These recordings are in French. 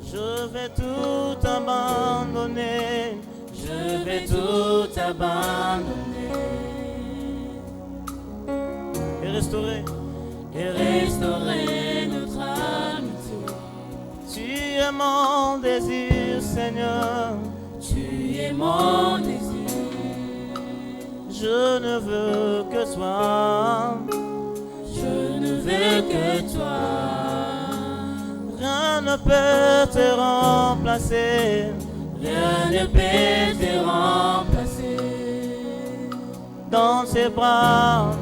Je vais tout abandonner, je vais tout abandonner et restaurer notre amitié. Tu es mon désir, Seigneur, tu es mon désir. Je ne veux que toi, je ne veux que toi. Rien ne peut te remplacer, rien ne peut te remplacer. Dans tes bras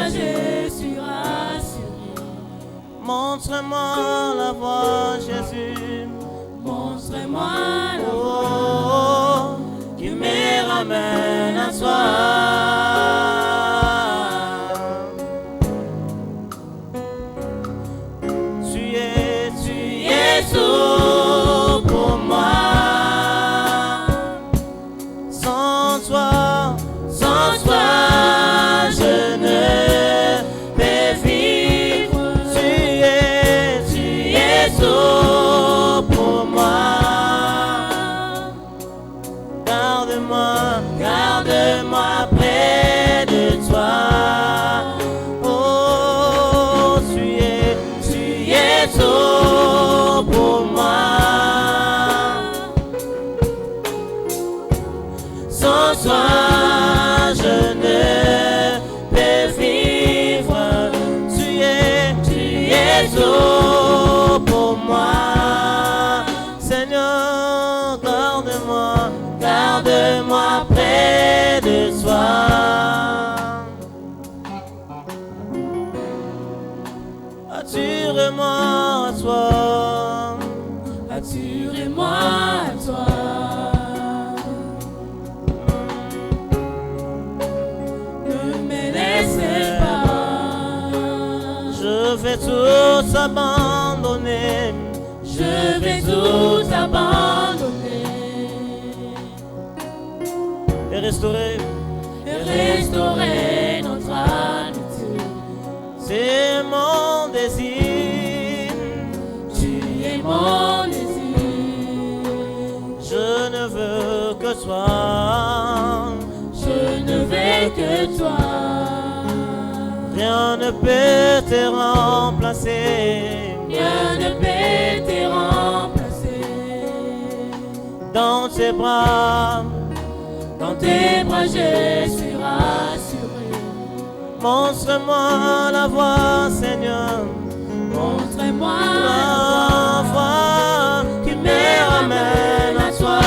je suis rassuré. Montre-moi la voie, Jésus. Montre-moi la voie qui me ramène à toi. Tu es tout pour moi. Sans toi, je ne peux vivre. Tu es tout pour moi. Garde-moi près de toi. Oh, tu es tout pour moi. Sans toi, je ne peux vivre. Tu es tout pour moi. Seigneur, garde-moi près de toi. Attire-moi à toi. Attire-moi à toi. Je vais tout abandonner, je vais tout abandonner et restaurer notre amitié. C'est mon désir, tu es mon désir. Je ne veux que toi, je ne veux que toi. Rien ne peut te remplacer, rien ne peut te remplacer. Dans tes bras je suis rassuré. Montre-moi la voie, Seigneur. Montre-moi la voie qui me ramène à toi.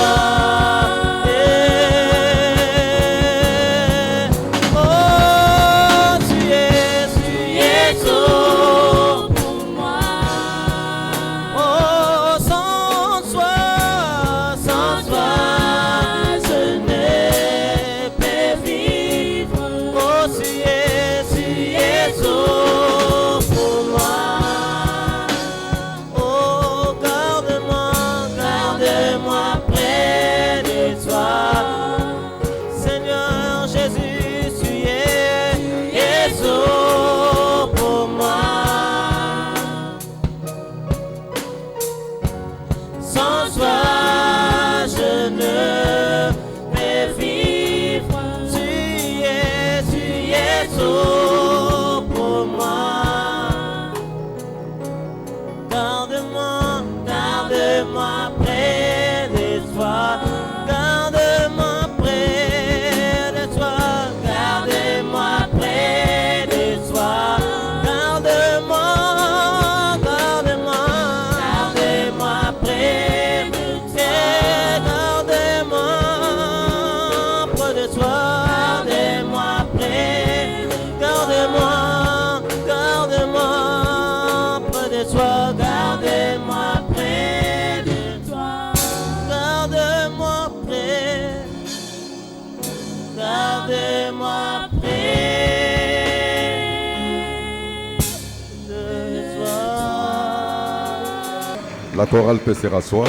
La chorale peut se rasseoir.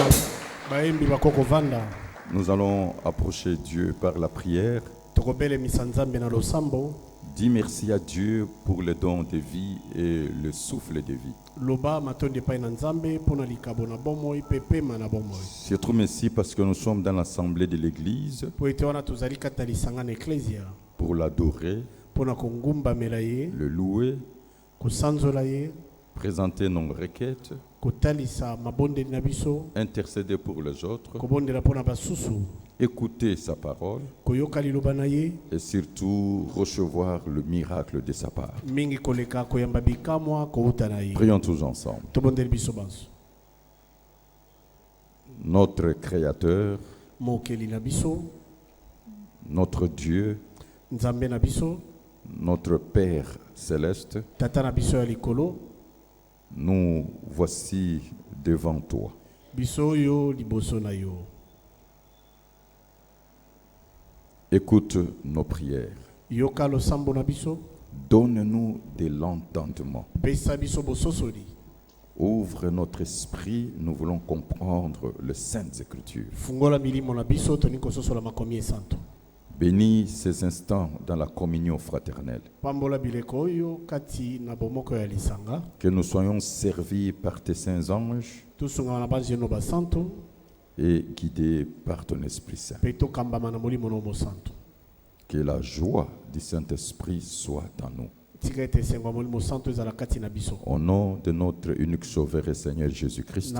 Baimbi bakoko vanda. Nous allons approcher Dieu par la prière. Dis merci à Dieu pour le don de vie et le souffle de vie. Surtout merci parce que nous sommes dans l'assemblée de l'église pour l'adorer, le louer, présenter nos requêtes, intercéder pour les autres, écouter sa parole et surtout recevoir le miracle de sa part. Prions tous ensemble. Notre Créateur, notre Dieu, notre Père céleste, nous voici devant toi. Écoute nos prières. Donne-nous de l'entendement. Ouvre notre esprit, nous voulons comprendre les Saintes Écritures. Bénis ces instants dans la communion fraternelle. Que nous soyons servis par tes saints anges et guidés par ton Esprit Saint. Que la joie du Saint-Esprit soit en nous. Au nom de notre unique Sauveur et Seigneur Jésus-Christ,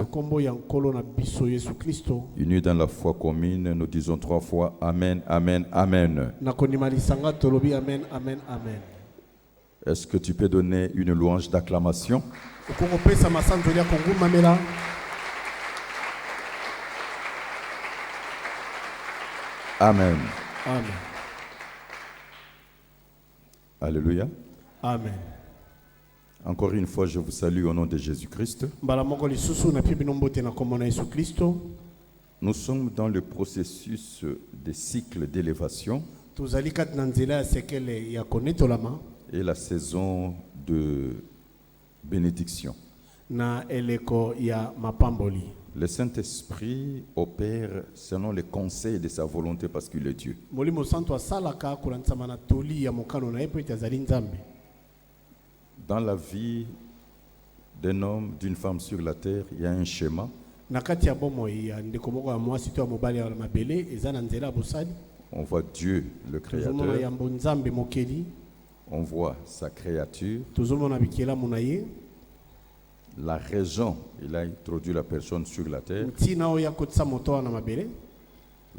unis dans la foi commune, nous disons 3 fois Amen, Amen, Amen. Est-ce que tu peux donner une louange d'acclamation? Amen. Amen. Alléluia. Amen. Encore une fois, je vous salue au nom de Jésus-Christ. Nous sommes dans le processus des cycles d'élévation et la saison de bénédiction. Le Saint-Esprit opère selon les conseils de sa volonté parce qu'il est Dieu. Dans la vie d'un homme, d'une femme sur la terre, il y a un schéma. On voit Dieu, le Créateur. On voit sa créature. La raison, il a introduit la personne sur la terre.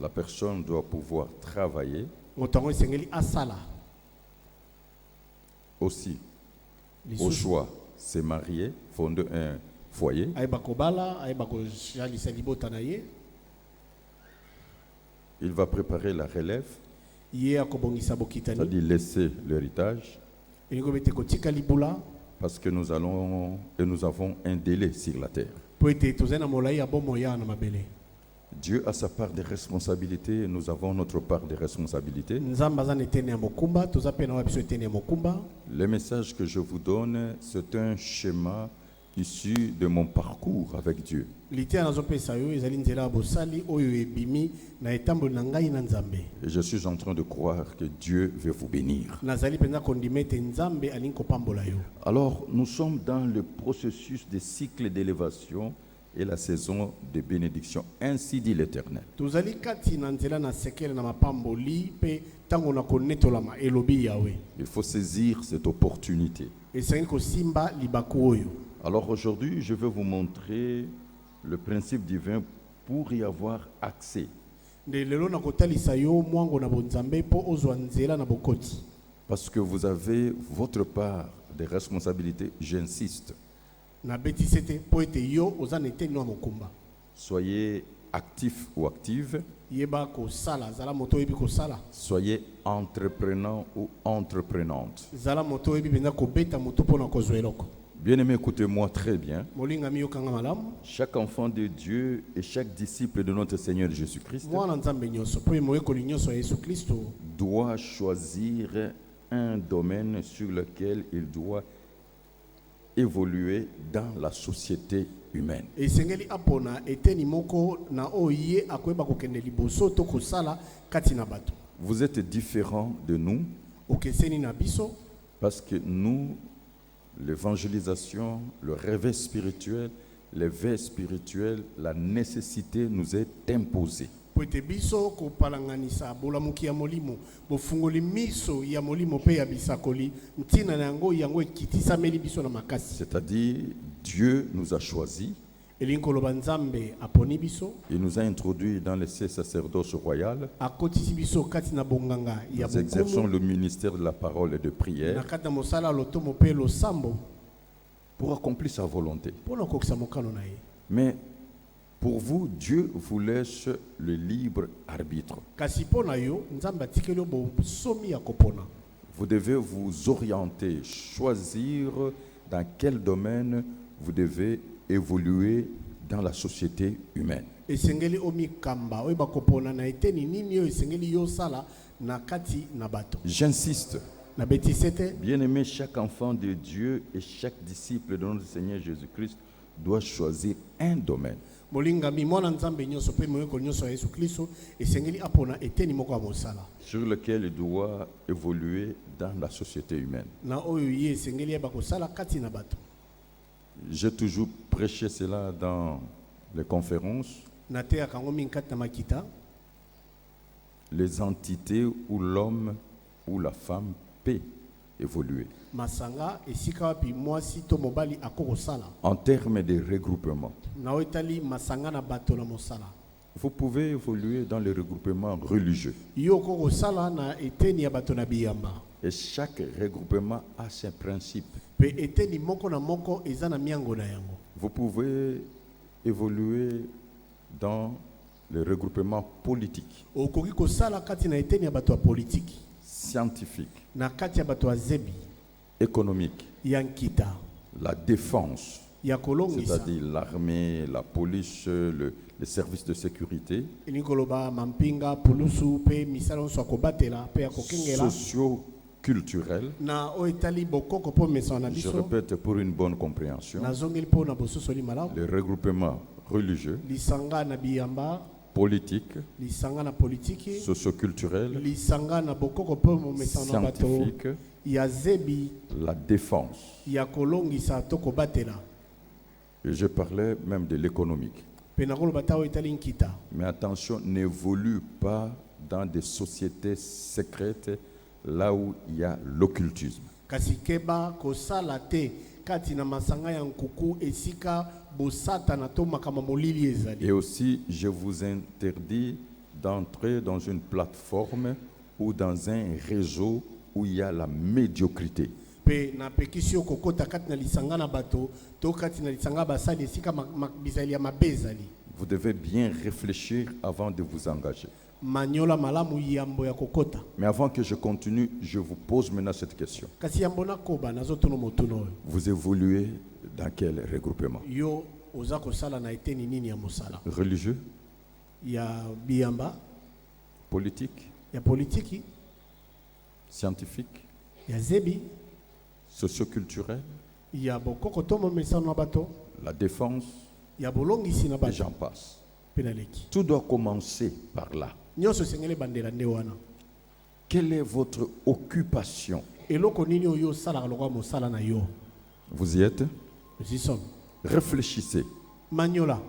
La personne doit pouvoir travailler. Aussi, au choix, se marier, fonder un foyer. Il va préparer la relève, c'est-à-dire laisser l'héritage. Parce que nous avons un délai sur la terre. Dieu a sa part de responsabilité, nous avons notre part de responsabilité. Le message que je vous donne, c'est un schéma issu de mon parcours avec Dieu. Et je suis en train de croire que Dieu veut vous bénir. Alors, nous sommes dans le processus des cycles d'élévation et la saison de bénédiction. Ainsi dit l'Éternel. Il faut saisir cette opportunité. Alors aujourd'hui, je vais vous montrer le principe divin pour y avoir accès. Parce que vous avez votre part de responsabilité, j'insiste. Soyez actif ou active. Soyez entreprenant ou entreprenante. Bien-aimé, écoutez-moi très bien. Chaque enfant de Dieu et chaque disciple de notre Seigneur Jésus-Christ doit choisir un domaine sur lequel il doit évoluer dans la société humaine. esengeli apona eteni moko na oye akoyeba kokende liboso to kosala kati na bato Vous êtes différents de nous okeseni na biso parce que nous, l'évangélisation, le réveil spirituel, l'éveil spirituel, la nécessité nous est imposée. po ete biso kopalanganisa bolamuki ya molimo bofungoli miso ya molimo mpe ya bisakoli ntina na yango ekitisameli biso na makasi C'est-à-dire, Dieu nous a choisis, elingi koloba nzambe aponi biso il nous a introduits dans le sacerdoce royal. akotisi biso kati na bonganga ya Nous exerçons bokomu le ministère de la parole et de na prière kati na mosala lotomo mpe losambo pour accomplir sa volonté. mpo na kokisa mokano na ye Mais pour vous, Dieu vous laisse le libre arbitre. kasi mpo na yo nzambe atikeli yo bosomi ya kopona Vous devez vous orienter, choisir dans quel domaine vous devez évoluer dans la société humaine. esengeli omikamba oyeba kopona na eteni nini oyo esengeli yosala na kati na bato J'insiste, na betisi ete bien-aimé, chaque enfant de Dieu et chaque disciple de notre Seigneur Jésus-Christ doit choisir un domaine. molingami mwana nzambe nyonso mpe moyekoli nyonso ya yesu kristo esengeli apona eteni moko ya mosala sur lequel il doit évoluer dans la société humaine. na oyo ye esengeli yeba kosala kati na bato J'ai toujours prêché cela dans les conférences. nateyaka yango mingi kati na makita Les entités où l'homme ou la femme peut évoluer. masanga esika wapi mwasi to mobali akokosala En termes de regroupement, na oyo etali masanga na bato na mosala vous pouvez évoluer dans les regroupements religieux. yo okokosala na eteni ya bato na biyamba Et chaque regroupement a ses principes. mpe eteni moko na moko eza na miango na yango Vous pouvez évoluer dans les regroupements politiques, okoki kosala kati na eteni ya bato ya politiki scientifiques, na kati ya bato ya zebi économiques, ya nkita la défense, ya kolongisa c'est-à-dire l'armée, la police, les services de sécurité, elingi koloba mampinga pulusu mpe misala nyonso ya kobatela mpe ya kokengela socio-culturels. na oyo etali bokoko mpo mesana na Je biso répète pour une bonne compréhension, nazongeli mpo na bososoli malamu les regroupements religieux, lisanga na biyamba politiques, lisanga na politiki socioculturels, lisanga na bokoko mpo momesana na bato scientifiques, ya zebi la défense. ya kolongisa to kobatela Et je parlais même de l'économique. mpe nakoloba ta oyo etali nkita Mais attention, n'évolue pas dans des sociétés secrètes là où il y a l'occultisme. kasi keba kosala te kati na masanga ya nkuku esika bosatana to makambo molili ezali Et aussi, je vous interdis d'entrer dans une plateforme ou dans un réseau où il y a la médiocrité. mpe napekisi yo kokota kati na lisanga na bato to kati na lisanga basali esika bizali ya mabe ezali Vous devez bien réfléchir avant de vous engager. manyola malamu yambo ya kokota Mais avant que je continue, je vous pose maintenant cette question. kasi yambo nakoba nazotuna motuno oyo Vous évoluez dans quel regroupement? yo oza kosala na eteni nini ya mosala Religieux, ya biyamba politique, ya politiki scientifique, ya zebi socioculturel, ya bokoko to momesano na bato la défense, ya bolongisi na et bato j'en passe. mpe na leki Tout doit commencer par là. nyonso esengeli bandela nde wana Quelle est votre occupation? eloko nini oyo osalaka lokwa mosala na yo Vous y êtes? zisom Réfléchissez. manyola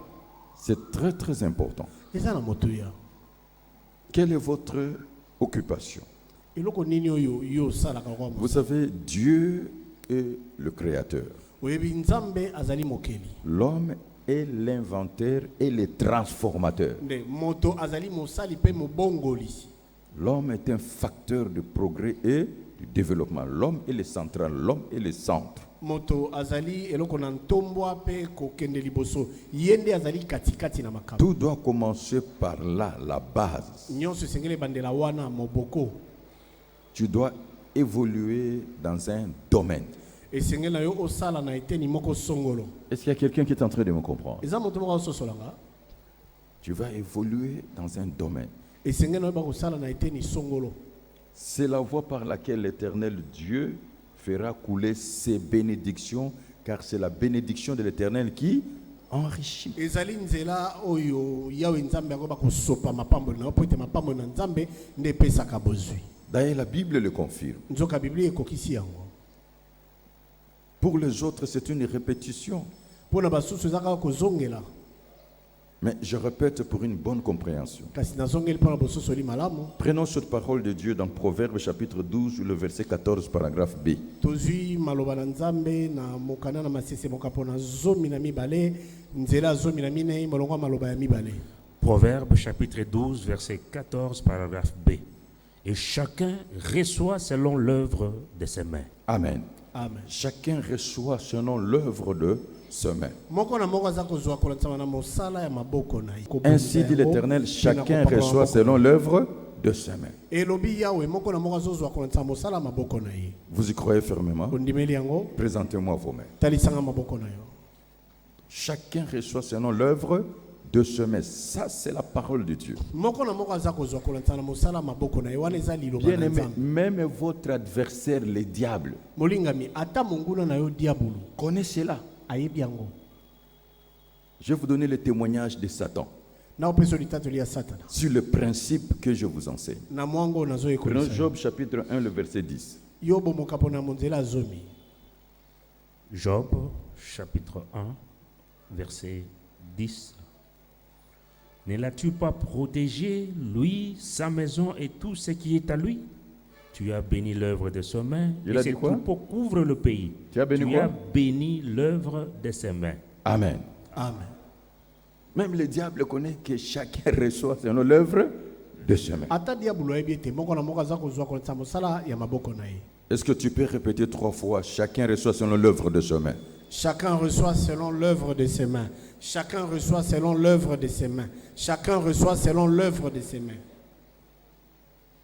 C'est très très important. eza na motuya Quelle est votre occupation? eloko nini oyo yo osalaka lokwa Vous savez, Dieu est le créateur. oyebi nzambe azali mokeli L'homme est l'inventeur et le transformateur. nde moto azali mosali mpe mobongoli L'homme est un facteur de progrès et du développement. L'homme est le central, l'homme est le centre. moto azali eloko na ntombwa mpe kokende liboso ye nde azali katikati na makambo Tout doit commencer par là, la base. nyonso esengeli ebandela wana moboko Tu dois évoluer dans un domaine. esengeli na yo osala na eteni moko songolo Est-ce qu'il y a quelqu'un qui est en train de me comprendre? eza moto moko azososolanga Tu vas évoluer dans un domaine. esengeli na yo bakosala na eteni songolo C'est la voie par laquelle l'Éternel Dieu fera couler ses bénédictions car c'est la bénédiction de l'Éternel qui enrichit. ezali nzela oyo yawe nzambe yango bakosopa mapamboli na yo po ete mapamboli na nzambe nde epesaka bozwi. D'ailleurs, la Bible le confirme. Nzoka biblia ekokisi yango. Pour les autres, c'est une répétition. Mpona basusu eza kaka kozongela. Mais je répète pour une bonne compréhension. Kasi nazongeli mpona bososoli malamu. Prenons cette parole de Dieu dans Proverbes chapitre 12, le verset 14, paragraphe B. Tozwi maloba na nzambe na mokanda na masese mokapo na zomi na mibale nzela zomi na minei molongo maloba ya mibale. Proverbe chapitre 12, verset 14, paragraphe B. Et chacun reçoit selon l'œuvre de ses mains. Amen. Amen. Chacun reçoit selon l'œuvre de ses mains. Moko na moko aza kozwa kolantsama na mosala ya maboko na ye. Ainsi dit l'Éternel, chacun reçoit selon l'œuvre de ses mains. Elobi yawe moko na moko azozwa kolantsama mosala ya maboko na ye. Vous y croyez fermement? Ondimeli yango Présentez-moi vos mains. talisanga maboko na yo. Chacun reçoit selon l'œuvre de ses mains. Ça, c'est la parole de Dieu. Moko na moko aza kozwa kolantsama mosala ya maboko na ye wana eza liloba Bien na aimé, nzambe. même votre adversaire, le diable, Molingami ata monguna na yo diabulu connaît cela. ayebi yango. Je vais vous donner le témoignage de Satan Na opeso litatoli ya satana. sur le principe que je vous enseigne. Na mwango nazo Prenons ekolisa. Job chapitre 1, le verset 10. Yobo mokapo na monzela zomi. Job chapitre 1, verset 10. Ne l'as-tu pas protégé, lui, sa maison et tout ce qui est à lui? Tu as béni l'œuvre de ses mains, Il et a ses dit quoi? troupeaux couvrent le pays. Tu as béni quoi? as béni l'œuvre de ses mains. Amen. Amen. Même le diable connaît que chacun reçoit selon l'œuvre de ses mains. Ata diabulu ayebi ete moko na moko aza kozwa kolantsama mosala ya maboko na ye. Est-ce que tu peux répéter 3 fois? Chacun reçoit selon l'œuvre de ses mains. Chacun reçoit selon l'œuvre de ses mains. Chacun reçoit selon l'œuvre de ses mains. Chacun reçoit selon l'œuvre de ses mains.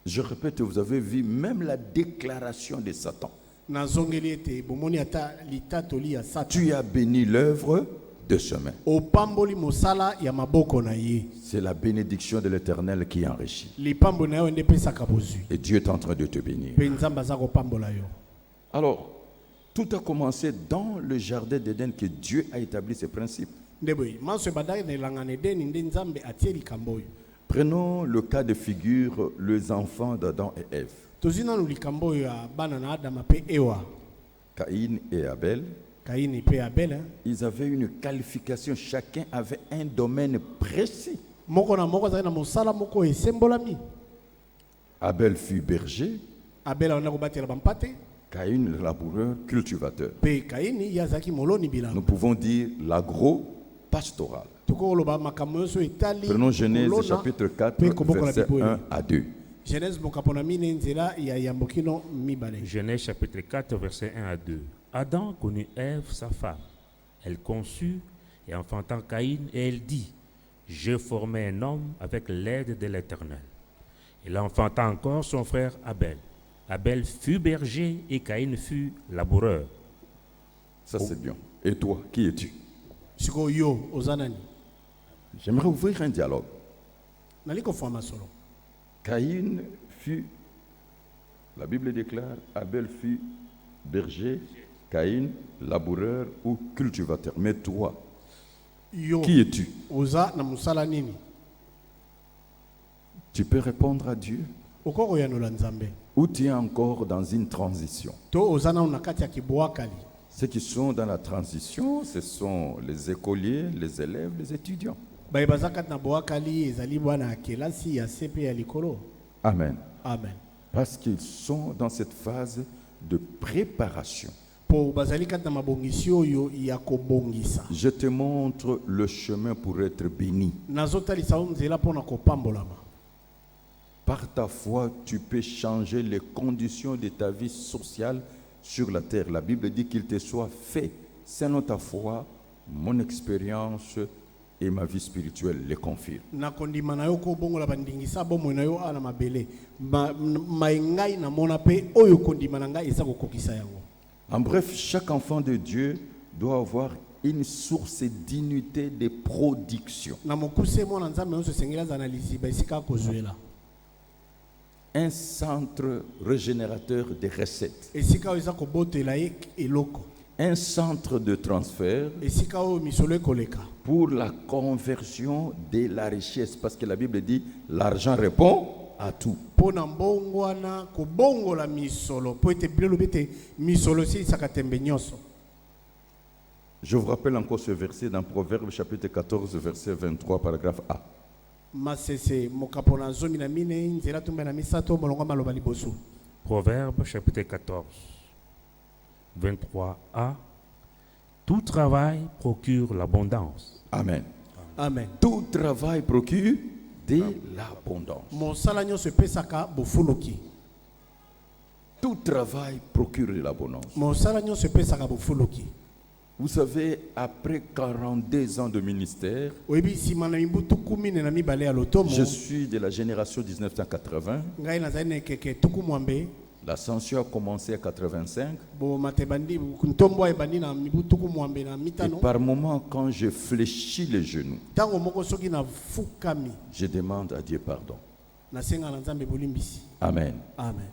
Je répète, vous avez vu même la déclaration de Satan. Nazongeli ete bomoni ata litatoli ya satana. Tu as béni l'œuvre de ses mains. Opamboli mosala ya maboko na ye. C'est la bénédiction de l'Éternel qui enrichit. Lipambo na yo nde pesaka bozwi. Et Dieu est en train de te bénir. Pe nzambe aza kopambola yo. Alors, tout a commencé dans le jardin d'Éden que Dieu a établi ses principes. Ndeboyi manso ebadaki na elanga na edeni nde nzambe atie likambo oyo. Prenons le cas de figure, les enfants d'Adam et Ève, Tozwi nanu likambo oyo ya bana na adama mpe ewa. Caïn et Abel. Kaini mpe abel. Ils avaient une qualification, chacun avait un domaine précis. Moko na moko azali na mosala moko esembolami. Abel fut berger, Abel aona kobatela bampate. Caïn laboureur, cultivateur. Pe kaini ye azalaki moloni Nous bilanga. pouvons dire l'agro-pastoral. Tokoloba makambo nyonso etali Prenons Genèse kolona chapitre 4, mpe kobokola versets bibo 1 oyo. à 2. Genèse mokapo na mine nzela ya yambokino mibale. Genèse chapitre 4, verset 1 à 2. Adam connut Ève, sa femme. Elle conçut et enfanta Caïn, et elle dit, je formai un homme avec l'aide de l'Éternel. Elle enfanta encore son frère Abel. Abel fut berger et Caïn fut laboureur. Ça c'est bien. Et toi, qui es-tu? Siko yo ozanani. J'aimerais ouvrir un dialogue. Nali kofama solo. Caïn fut, la Bible déclare, Abel fut berger, Caïn laboureur ou cultivateur. Mais toi, Yo qui es-tu? oza na musala nini? Tu peux répondre à Dieu. Okoko yanola nzambe. Ou tu es encore dans une transition? To ozana na kati ya kibwakali. Ceux qui sont dans la transition, ce sont les écoliers, les élèves, les étudiants. Baye bazakat na bwakali ezali bwana ya kelasi ya sepe ya likolo. Amen. Amen. Parce qu'ils sont dans cette phase de préparation. Po bazali kat na mabongisi oyo ya kobongisa. Je te montre le chemin pour être béni. Nazotalisa yo nzela mpona kopambolama. Par ta foi, tu peux changer les conditions de ta vie sociale sur la terre. La Bible dit qu'il te soit fait. Selon ta foi, mon expérience et ma vie spirituelle les confirment. Na kondima na yo kobongola bandingisa bomoi na yo ana mabele. Maingai na mona pe oyo kondima na ngai eza kokokisa yango. En bref, chaque enfant de Dieu doit avoir une source d'unité de production. Na mokuse mwana nzambe nyonso esengeli azala na liziba esika akozwela. Un centre régénérateur des recettes. Esika oyo eza kobotela ye eloko. un centre de transfert esika oyo misolo ekoleka pour la conversion de la richesse. Parce que la Bible dit, l'argent répond à tout. mpo na mbongo wana kobongola misolo mpo ete bilelo bete misolo esilisaka tembe nyonso. Je vous rappelle encore ce verset dans Proverbes chapitre 14, verset 23, paragraphe A. Masese mokapo na zomi na mine nzela tumba na misato molongo maloba liboso. Proverbe chapitre 14, 23a. Tout travail procure l'abondance. Amen. Amen. Tout travail procure de l'abondance. Mosala nyonso epesaka bofuluki. Tout travail procure de l'abondance. Mosala nyonso epesaka bofuluki. Vous savez, après 42 ans de ministère, Oyebi sima na mbutu 10 na mibale ya lotomo. je suis de la génération 1980. Ngai nazali na keke tuku mwambe. L'ascension a commencé à 85. Bo matebandi ntombo ebandi na mibutu ku mwambe na Et mitano. par moment, quand je fléchis les genoux, Tango moko soki na fukami je demande à Dieu pardon. na senga na nzambe bolimbisi. Amen. Amen.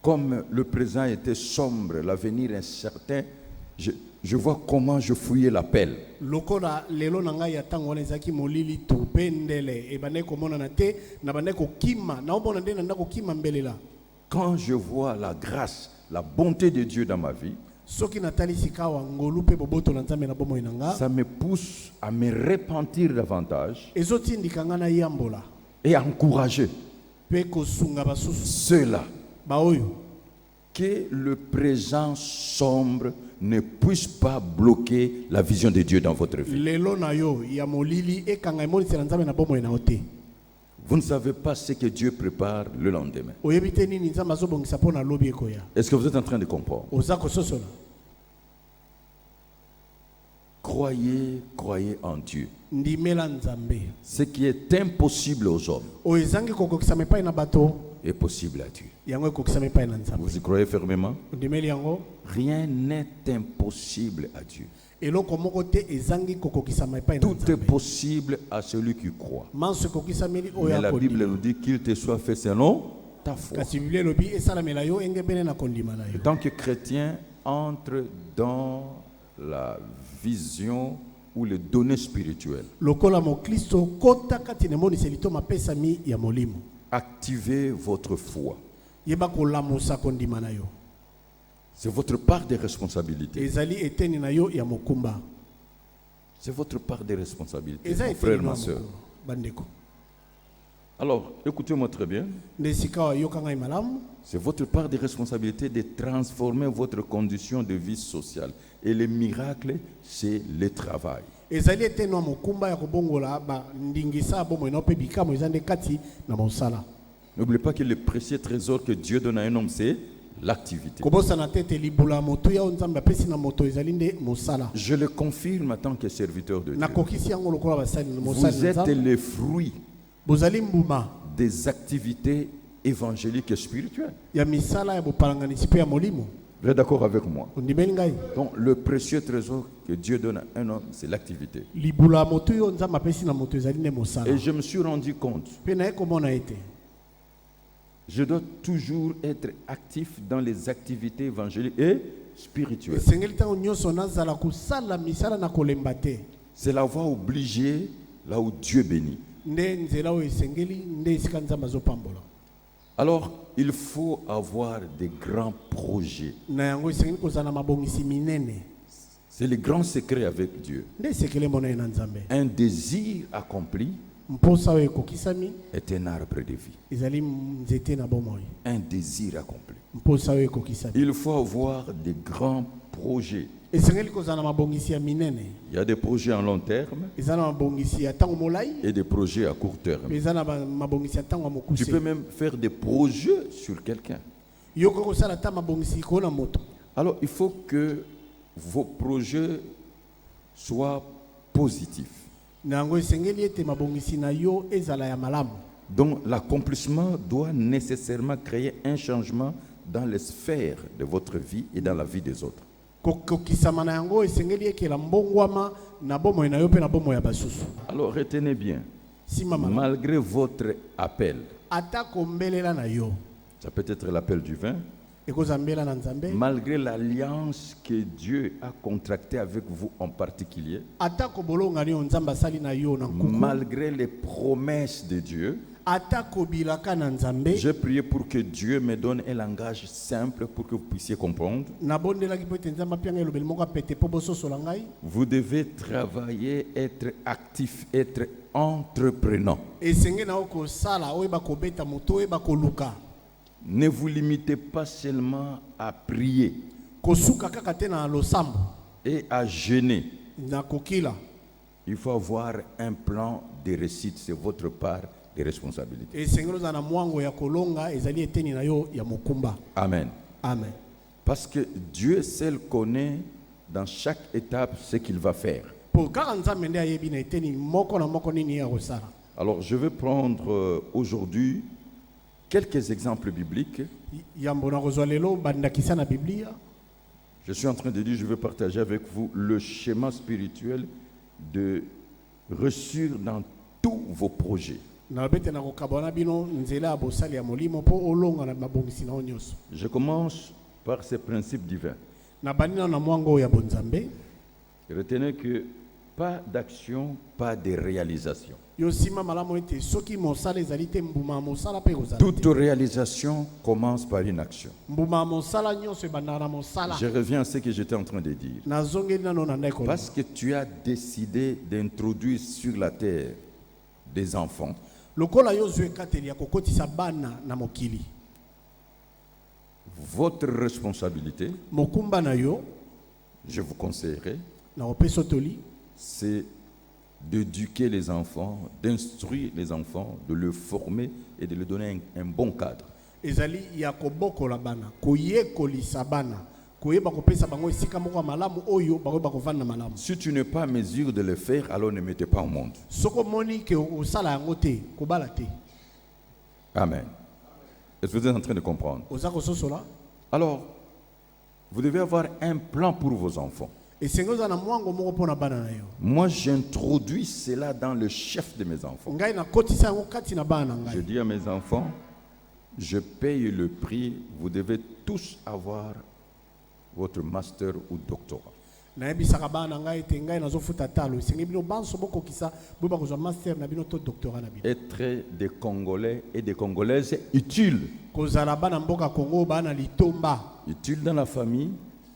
Comme le présent était sombre, l'avenir incertain, je vois comment je fouillais l'appel. Lokola lelo na ngai ya tango wana ezaki molili to pendele ebane komona na te na bane ko kima na omona nde na ndako kima mbelela. Quand je vois la grâce, la bonté de Dieu dans ma vie, Soki natali sikawa ngolu pe boboto na nzambe na bomo inanga. ça me pousse à me repentir davantage Ezoti ndikanga na yambola. et à encourager Pe ko sunga basusu. ceux-là. Ba oyo. Que le présent sombre ne puisse pas bloquer la vision de Dieu dans votre vie. Lelo na yo ya molili ekanga emonisi na nzambe na bomo ina ote. Vous ne savez pas ce que Dieu prépare le lendemain. Oyebi te nini nzambe azobongisa po na lobi ekoya. Est-ce que vous êtes en train de comprendre? Oza kososola. Croyez, croyez en Dieu. Ndimela nzambe. Ce qui est impossible aux hommes Oyezangi kokokisa mepai na bato est possible à Dieu. yango ekokisa mepai na nzambe. Vous y croyez fermement? Ndimeli yango Rien n'est impossible à Dieu. eloko moko te ezangi kokokisa mepai na Tout est nzambe. possible à celui qui croit. Manso ekokisa meli Mais oyo la Bible akondima. nous dit qu'il te soit fait selon ta foi. Kasi Biblia elobi esalamela yo engebene na kondima na yo. En tant que chrétien, entre dans la vision ou les données spirituelles. Lokola mokristo kota kati na moniseli to mapesami ya molimo. Activez votre foi. Yeba kolamusa kondima na yo. C'est votre part de responsabilité. Ezali eteni na yo ya mokumba. C'est votre part de responsabilité, Eza mon eteni frère, na ma soeur. mokolo. Bandeko. Alors, écoutez-moi très bien. Ndesika wa yoka ngai malamu. C'est votre part de responsabilité de transformer votre condition de vie sociale. Et le miracle, c'est le travail. Ezali eteni na mokumba ya kobongola ba ndingisa bomo ina pe bikamo ezande kati na mosala. N'oubliez pas que le précieux trésor que Dieu donne à un homme, c'est l'activité. Kobosa na tete libula moto ya nzambe apesi na moto ezali nde mosala. Je le confirme en tant que serviteur de Dieu. Nakokisi yango lokola basali Vous mosali êtes nzambe. les fruits Bozali mbuma des activités évangéliques et spirituelles. ya misala ya bopalanganisi pe ya molimo. Vous êtes d'accord avec moi? Ondimeli ngai. Donc, le précieux trésor que Dieu donne à un homme, c'est l'activité. Libula moto yo nzambe apesi na moto ezali nde mosala. Et je me suis rendu compte, Pe na ekomona ete. je dois toujours être actif dans les activités évangéliques et spirituelles. Esengeli tango nyonso nazala kosala misala na kolemba te. C'est la voie obligée là où Dieu bénit. Nde nzela oyo esengeli nde esika nzambe azopambola. Alors, il faut avoir des grands projets. Na yango esengeli kozala na mabongisi minene. C'est le grand secret avec Dieu. Nde esekele mona ye na nzambe. Un désir accompli Mposa oyo ekokisami est un arbre de vie. ezali nzete na bomoi. Un désir accompli. Mposa oyo ekokisami. Il faut avoir des grands projets. Esengeli kozala na mabongisi ya minene. Il y a des projets en long terme Eza na mabongisi ya tango molai. et des projets à court terme. Eza na mabongisi ya tango ya Tu peux mokuse. même faire des projets sur quelqu'un. Yoko kosala ta mabongisi kona moto. Alors, il faut que vos projets soient positifs. Na yango esengeli ete mabongisi na yo ezala ya malamu. Donc, l'accomplissement doit nécessairement créer un changement dans les sphères de votre vie et dans la vie des autres. Kokisama na yango esengeli ekela mbongwama na bomoi na yo pe na bomoi ya basusu. Alors, retenez bien, Sima malamu. malgré votre appel, Ata kombelela na yo. ça peut être l'appel du vin, ekozambela na Nzambe malgré l'alliance que Dieu a contractée avec vous en particulier, atako bolongani yo Nzambe asali na yo na nkuku malgré les promesses de Dieu. atako bilaka na Nzambe J'ai prié pour que Dieu me donne un langage simple pour que vous puissiez comprendre. nabondelaki po ete Nzambe apianga elobeli moko apete po bososola ngai Vous devez travailler, être actif, être entreprenant. esenge na yo kosala oyeba kobeta moto oyeba koluka Ne vous limitez pas seulement à prier kosuka kaka te na losambo et à jeûner. na kokila Il faut avoir un plan de réussite. C'est votre part de responsabilité. esengeli ozala na mwango ya kolonga ezali eteni na yo ya mokumba. Amen. Amen. Parce que Dieu seul connaît dans chaque étape ce qu'il va faire. Po kaka Nzambe nde ayebi na eteni moko na moko nini ya kosala. Alors je vais prendre aujourd'hui quelques exemples bibliques. Yambo na kozwa lelo bandakisa na Biblia. Je suis en train de dire, je vais partager avec vous le schéma spirituel de réussir dans tous vos projets. Na bete na kokabona bino nzela ya bosali ya molimo po olonga na mabongisi na onyoso. Je commence par ces principes divins. Na banina na mwango ya bonzambe. Retenez que pas d'action, pas de réalisation. Yo sima malamu ete soki mosala ezali te mbuma mosala pe kozala. Toute réalisation commence par une action. Mbuma mosala nyonso ebanda na mosala. Je reviens à ce que j'étais en train de dire. Na zongeli na nona ndeko. Parce que tu as décidé d'introduire sur la terre des enfants. Lokola yo zwe kateli ya kokotisa bana na mokili. Votre responsabilité, Mokumba na yo je vous conseillerais, na opeso toli c'est d'éduquer les enfants, d'instruire les enfants, de les former et de leur donner un bon cadre. ezali ya kobokola bana koyekolisa bana koyeba kopesa bango esika moko ya malamu oyo bakoyeba kovanda malamu. Si tu n'es pas en mesure de le faire, alors ne mettez pas au monde. Soko moni ke osala yango te kobala te. Amen. Est-ce que vous êtes en train de comprendre? Oza kososola Alors, vous devez avoir un plan pour vos enfants. esenge oza na mwango moko mpona bana na yo. Moi, j'introduis cela dans le chef de mes enfants. Ngai nakotisa yango kati na bana na Je ngai. dis à mes enfants, je paye le prix, vous devez tous avoir votre master ou doctorat. Nayebisaka bana ngai ete ngai nazofuta talo esenge bino banso bokokisa boyeba kozwa master na bino to doctorat na bino. Être des Congolais et des Congolaises utiles. Kozala bana mboka Kongo bana litomba. Utiles dans la famille,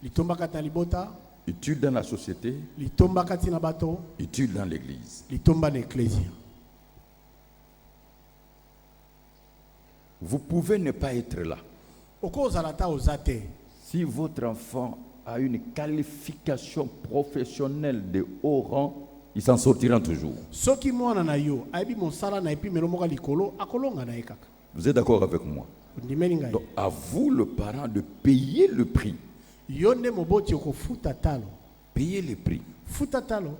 Litomba kati na libota, utiles dans la société, litomba kati na bato, utiles dans l'église. litomba na ecclesia. Vous pouvez ne pas être là. Okozala ta ozate. Si votre enfant a une qualification professionnelle de haut rang, il s'en sortira toujours. Soki mwana na yo ayebi mosala na epimelo moko likolo akolonga na ye kaka. Vous êtes d'accord avec moi? Ndimeli ngai. Donc, à vous, le parent, de payer le prix. Yo nde moboti okofuta talo. Payer le prix. Futa talo.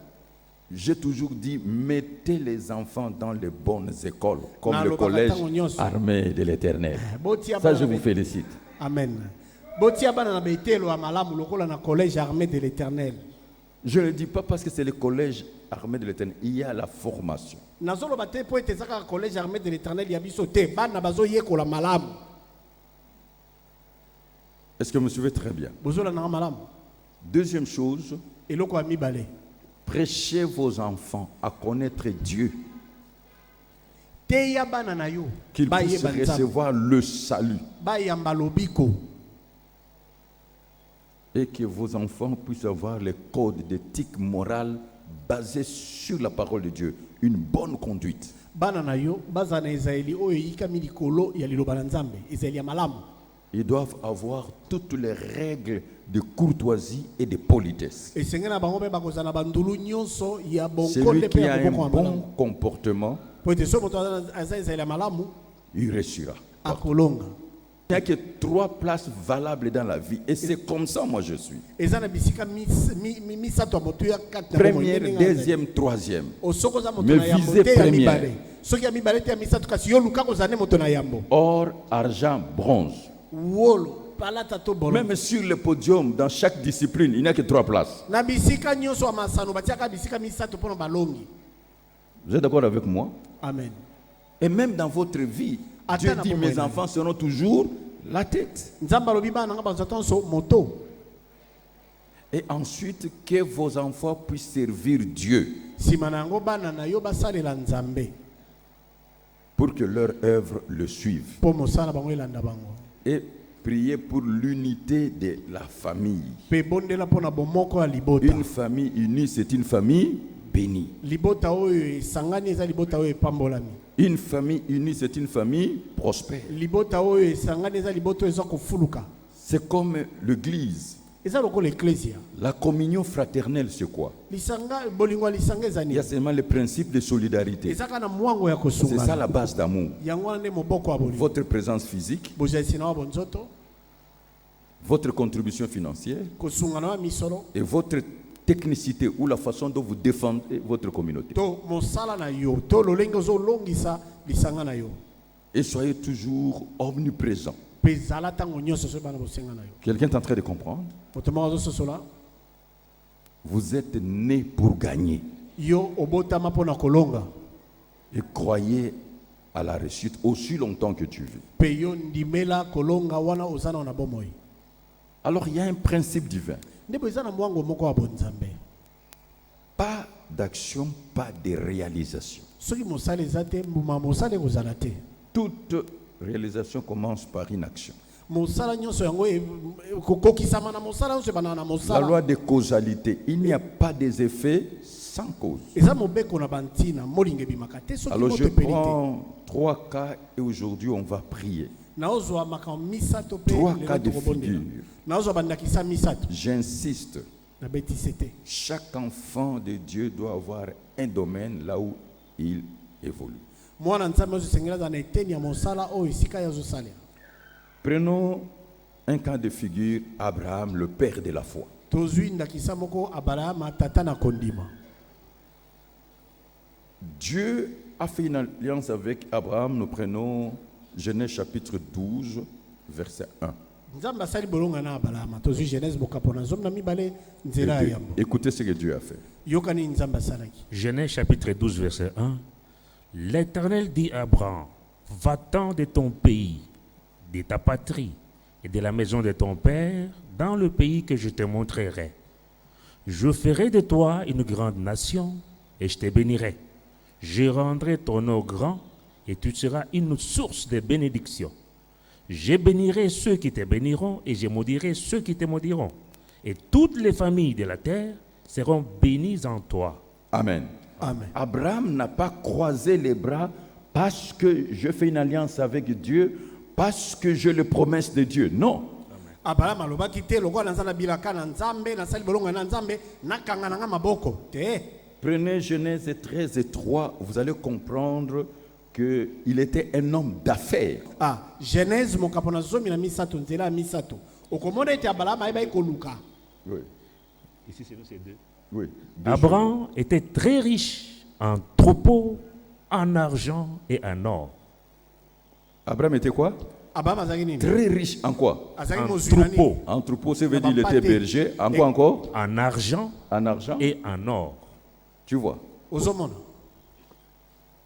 J'ai toujours dit, mettez les enfants dans les bonnes écoles, comme Na le lobaka collège tango nyonso. armé de l'Éternel. Botia Ça, bana je na vous be- félicite. Amen. Botia bana na betelo ya malamu lokola na collège armé de l'Éternel. Je ne le dis pas parce que c'est le collège armé de l'Éternel. Il y a la formation. Nazoloba te po ete ezaka collège armé de l'Éternel ya biso te bana bazoyekola malamu. Est-ce que vous me suivez très bien? Bozola na malamu. Deuxième chose, Eloko ya mibale. prêchez vos enfants à connaître Dieu, Teya bana na yo. qu'ils puissent Bayeba Nzambe. recevoir le salut Bayamba lobiko. et que vos enfants puissent avoir les codes d'éthique morale basés sur la parole de Dieu, une bonne conduite. Bana na yo baza na Israeli oyo yikami likolo ya liloba na Nzambe. Israeli ya malamu. Ils doivent avoir toutes les règles de courtoisie et de politesse. Esenge na bango pe bakoza na bandulu nyonso ya Celui bonkonde pe qui ya a un koboko ya bon malamu. comportement, Po ete so moto aza Israeli ya malamu il réussira. akolonga. Il n'y a que 3 places valables dans la vie. Et c'est comme ça, moi, je suis. Eza na bisika misato ya moto ya kati na Première, bomoi, ndenge nga deuxième, troisième. osoko za moto Me na yambo visez te ya première. mibale. Soki ya mibale te ya misato kasi yo luka kozala nde moto na yambo. Or, argent, bronze. Wolo palata to bolo. Même sur le podium, dans chaque discipline, il n'y a que 3 places. Na bisika nyonso ya masano batiaka bisika misato mpona balongi. Vous êtes d'accord avec moi? Amen. Et même dans votre vie, Attends Dieu un dit, peu, mes moi, enfants seront toujours la tête. Nzambe alobi bana nga bazwa tonso moto. Et ensuite, que vos enfants puissent servir Dieu Sima na yango bana na yo basalela Nzambe. pour que leur œuvre le suive. Po mosala bango elanda bango. Et prier pour l'unité de la famille. Pe bondela pona bomoko ya libota. Une famille unie, c'est une famille bénie. Libota oyo esangani eza libota oyo epambolami. Une famille unie, c'est une famille prospère. Libota oyo esangani eza libota oyo eza kofuluka. C'est comme l'église. Eza lokola ecclesia. La communion fraternelle, c'est quoi? Lisanga bolingo lisanga Il y ezani. a seulement le principe de solidarité. Ezaka na mwango ya C'est kosunga. ça la base d'amour. Yango wana nde moboko ya bolingo. Votre présence physique, Bojaisi na wa bonzoto, votre contribution financière kosunga na wa misolo, et votre technicité ou la façon dont vous défendez votre communauté. to mosala na yo, to lolenge ozolongisa lisanga na yo. Et soyez toujours omniprésents. Pe zala tango nyonso so bana bosenga na yo. Quelqu'un est en train de comprendre? Otoma ozososola, Vous êtes né pour gagner yo obotama pona kolonga. et croyez à la réussite aussi longtemps que tu vis. Pe yo ndimela kolonga wana ozana na bomoi. Alors il y a un principe divin. Ndebo eza na mwango moko wa bonzambe. Pas d'action, pas de réalisation. Soki mosala eza te, mbuma mosala ekozala te. Toute réalisation commence par une action. Mosala nyonso yango kokokisama na mosala nyonso ebana na La mosala. loi de causalité, il n'y a pas des effets sans cause. Eza mobeko na bantina molinga ebimaka te soki Alors moto je epeli te. prends 3 cas et aujourd'hui on va prier. Naozwa makambo misato pe 3 lelo cas de tokobondela. figure. Naozwa bandakisa misato J'insiste, na betisi te. chaque enfant de Dieu doit avoir un domaine là où il évolue. Mwana nzambe ozosengela za na eteni ya mosala oyo esika ya ozosalela. Prenons un cas de figure, Abraham, le père de la foi. Tozwi ndakisa moko Abrahama tata na kondima. Dieu a fait une alliance avec Abraham. Nous prenons Genèse chapitre 12, verset 1. Nzambe asali bolonga na Abrahama. Tozwi Genèse bokapo na zomi na mibale nzela ya yambo. Écoutez ce que Dieu a fait. Yokani nzambe asalaki. Genèse chapitre 12, verset 1. L'Éternel dit à Abraham, va-t'en de ton pays, de ta patrie et de la maison de ton père dans le pays que je te montrerai. Je ferai de toi une grande nation et je te bénirai. Je rendrai ton nom grand et tu seras une source de bénédiction. Je bénirai ceux qui te béniront et je maudirai ceux qui te maudiront. Et toutes les familles de la terre seront bénies en toi. Amen. Amen. Abraham n'a pas croisé les bras parce que je fais une alliance avec Dieu, parce que j'ai les promesses de Dieu. Non. Abraham alobaki te lokola naza na bilaka na nzambe nasali bolonga na nzambe nakanga na nga maboko te. Prenez Genèse 13 et 3, vous allez comprendre qu'il était un homme d'affaires. Ah, Genèse mokapo na zomi na misato nzela ya misato. Okomona ete Abraham ayeba koluka. Oui. Ici, c'est deux. Oui. Abraham était très riche en troupeaux, en argent et en or. Abraham était quoi? Abraham azaki nini? Très riche en quoi? Azaki En mozwi nani? troupeau, En troupeau, ça veut dire qu'il était berger. En quoi encore? en argent En argent. et en or. Tu vois, Ozomona.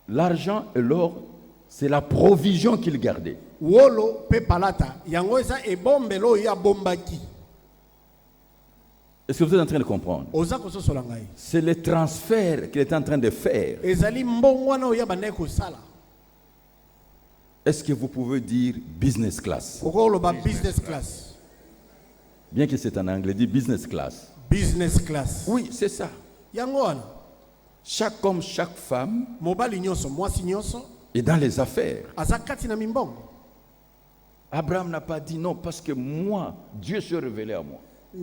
l'argent et l'or, c'est la provision qu'il gardait. Wolo pe palata. Yango eza ebombelo ya bombaki. Est-ce que vous êtes en train de comprendre? Oza kososola ngai. C'est le transfert qu'il était en train de faire. Ezali mbongo wana oya bandai kosala. Est-ce que vous pouvez dire business class? Kokoloba business class. Bien que c'est en anglais, dit business class. Business class. Oui, c'est ça. Yango wana. Chaque homme, chaque femme Mobali nyonso, mwasi nyonso. est dans les affaires. Aza kati na mimbongo. Abraham n'a pas dit non parce que moi, Dieu se révélait à moi.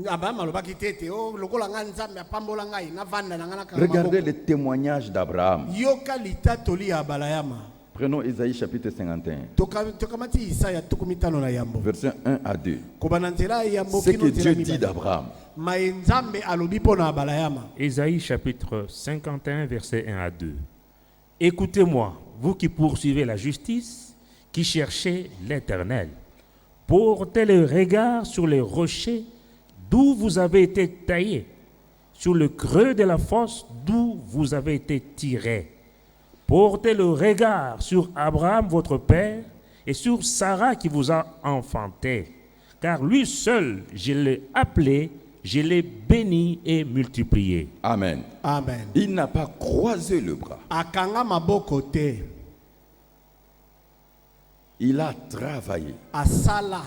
Abraham alobaki te ete o lokola nga nzambe apambola ngai navanda na nga nakanga Regardez maboko. les témoignages d'Abraham. Yoka litatoli ya Abrahama. Prenons Isaïe chapitre 51, Tokamati Isaya tukumitano na yambo. versets 1 à 2. Kobana nzela ya yambo Ce que kino Dieu nzela dit mibale. d'Abraham. Maye nzambe alobi pona Abrahama. Ésaïe chapitre 51, verset 1 à 2. Écoutez-moi, vous qui poursuivez la justice, qui cherchez l'Éternel. Portez le regard sur les rochers d'où vous avez été taillés, sur le creux de la fosse d'où vous avez été tirés. Portez le regard sur Abraham, votre père, et sur Sarah qui vous a enfanté. Car lui seul, je l'ai appelé, je l'ai béni et multiplié. Amen. Amen. Il n'a pas croisé le bras. Akanga maboko te. Il a travaillé. Asala.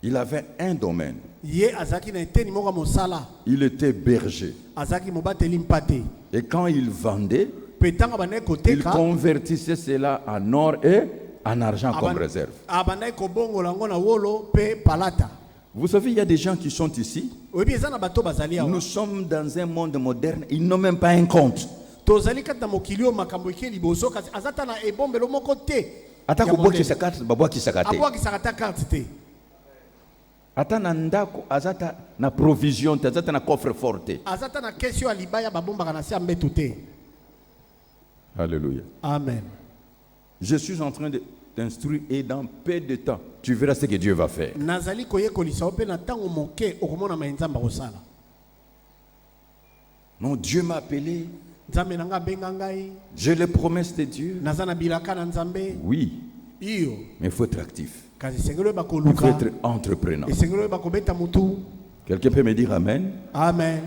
Il avait un domaine. Ye azaki na eteni moko mosala. Il était berger. Azaki mobateli mpate. Et quand il vendait, Petanga bana il koteka. convertissait cela en or et en argent comme réserve. Abana kobongo lango na wolo pe palata. Vous savez, il y a des gens qui sont ici. Oyebi eza na bato bazali awa. Nous sommes dans un monde moderne. Ils n'ont même pas un compte. Tozali kata mokili o makambo ekeli bozo kasi azata na ebombelo moko te. Ata Ya kubwaki modele. sakati babwaki sakate. Abwaki sakata carte te. Ata na ndako azata na provision te, azata na coffre fort te. Azata na kesio ya libaya babombaka na se ya mbeto te. Alléluia. Amen. Je suis en train de t'instruire et dans peu de temps, tu verras ce que Dieu va faire. Nazali koyekolisa ope na tango moke okomona mainzamba kosala. Non, Dieu m'a appelé. Nzambe nanga benga ngai. J'ai les promesses de Dieu. Naza na bilaka na Nzambe. Oui, Iyo. mais il faut être actif. Kasi sengelo Il faut bakoluka. être entreprenant. Et sengelo bakobeta mutu. Quelqu'un peut me dire Amen? Amen.